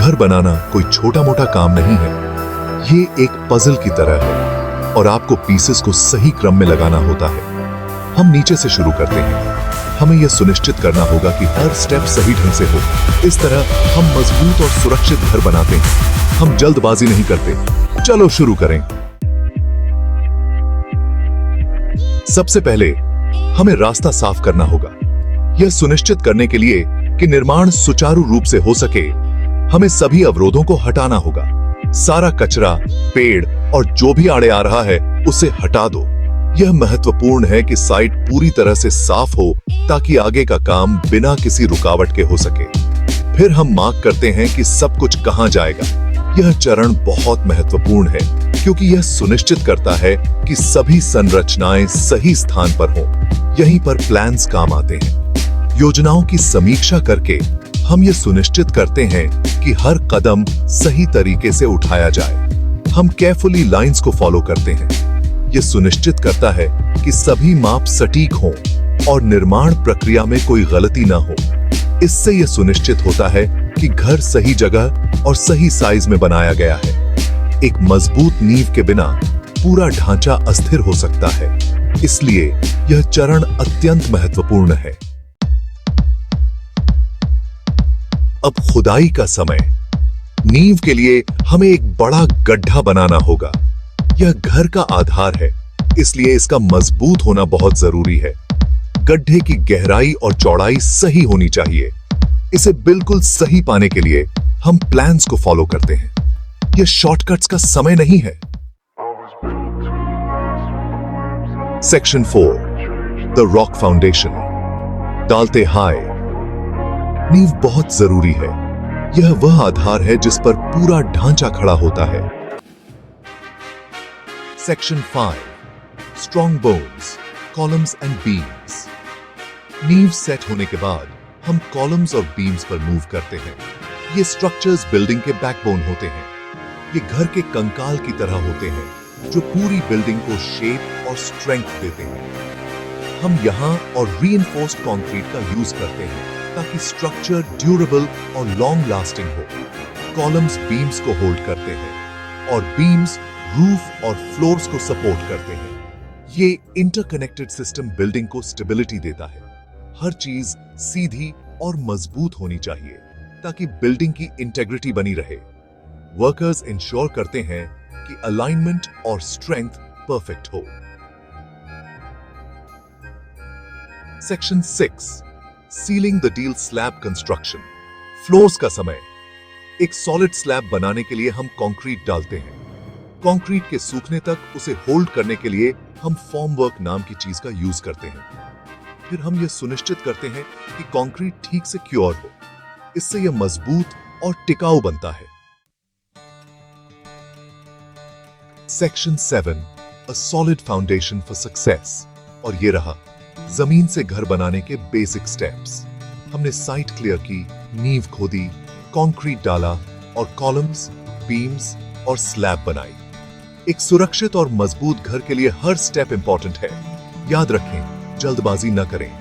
घर बनाना कोई छोटा मोटा काम नहीं है। ये एक पजल की तरह है और आपको पीसेस को सही क्रम में लगाना होता है। हम नीचे से शुरू करते हैं। हमें यह सुनिश्चित करना होगा कि हर स्टेप सही ढंग से हो। इस तरह हम मजबूत और सुरक्षित घर बनाते हैं। हम जल्दबाजी नहीं करते। चलो शुरू करें। सबसे पहले हमें रास्ता साफ करना होगा। यह सुनिश्चित करने के लिए कि निर्माण सुचारू रूप से हो सके, हमें सभी अवरोधों को हटाना होगा। सारा कचरा, पेड़ और जो भी आड़े आ रहा है उसे हटा दो। यह महत्वपूर्ण है कि साइट पूरी तरह से साफ हो ताकि आगे का काम बिना किसी रुकावट के हो सके। फिर हम मार्क करते हैं कि सब कुछ कहां जाएगा। यह चरण बहुत महत्वपूर्ण है क्योंकि यह सुनिश्चित करता है कि सभी संरचनाएं सही स्थान पर हों। यहीं पर प्लान्स काम आते हैं। योजनाओं की समीक्षा करके हम ये सुनिश्चित करते हैं कि हर कदम सही तरीके से उठाया जाए। हम केयरफुली लाइंस को फॉलो करते हैं। यह सुनिश्चित करता है कि सभी माप सटीक हों और निर्माण प्रक्रिया में कोई गलती ना हो। इससे यह सुनिश्चित होता है कि घर सही जगह और सही साइज में बनाया गया है। एक मजबूत नींव के बिना पूरा ढांचा अस्थिर हो सकता है, इसलिए यह चरण अत्यंत महत्वपूर्ण है। अब खुदाई का समय। नींव के लिए हमें एक बड़ा गड्ढा बनाना होगा। यह घर का आधार है, इसलिए इसका मजबूत होना बहुत जरूरी है। गड्ढे की गहराई और चौड़ाई सही होनी चाहिए। इसे बिल्कुल सही पाने के लिए हम प्लान्स को फॉलो करते हैं। यह शॉर्टकट्स का समय नहीं है। Section 4, the rock foundation. डालते हाय। नींव बहुत जरूरी है। यह वह आधार है जिस पर पूरा ढांचा खड़ा होता है। Section 5, strong bones, columns and beams. नींव सेट होने के बाद हम कॉलम्स और बीम्स पर मूव करते हैं। ये स्ट्रक्चर्स बिल्डिंग के बैकबोन होते हैं। ये घर के कंकाल की तरह होते हैं जो पूरी बिल्डिंग को शेप और स्ट्रेंथ देते हैं। हम यहां और रीइंफोर्स्ड कंक्रीट का यूज करते हैं ताकि स्ट्रक्चर ड्यूरेबल और लॉन्ग लास्टिंग हो। कॉलम्स बीम्स को होल्ड करते हैं और बीम्स रूफ और फ्लोर्स को सपोर्ट करते हैं। ये इंटरकनेक्टेड सिस्टम बिल्डिंग को स्टेबिलिटी देता है। हर चीज सीधी और मजबूत होनी चाहिए ताकि बिल्डिंग की इंटेग्रिटी बनी रहे। वर्कर्स इंश्योर करते हैं कि अलाइनमेंट और स्ट्रेंथ परफेक्ट हो। Section 6, ceiling the deal slab construction. Floors का समय। एक सॉलिड स्लैब बनाने के लिए हम कंक्रीट डालते हैं। कंक्रीट के सूखने तक उसे होल्ड करने के लिए हम फॉर्मवर्क नाम की चीज का यूज करते हैं। फिर हम यह सुनिश्चित करते हैं कि कंक्रीट ठीक से क्योर हो। इससे यह मजबूत और टिकाऊ बनता है। Section 7, a solid foundation for success. और ये रहा जमीन से घर बनाने के बेसिक स्टेप्स। हमने साइट क्लियर की, नींव खोदी, कंक्रीट डाला और कॉलम्स, बीम्स और स्लैब बनाई। एक सुरक्षित और मजबूत घर के लिए हर स्टेप इंपॉर्टेंट है। याद रखें, जल्दबाजी न करें।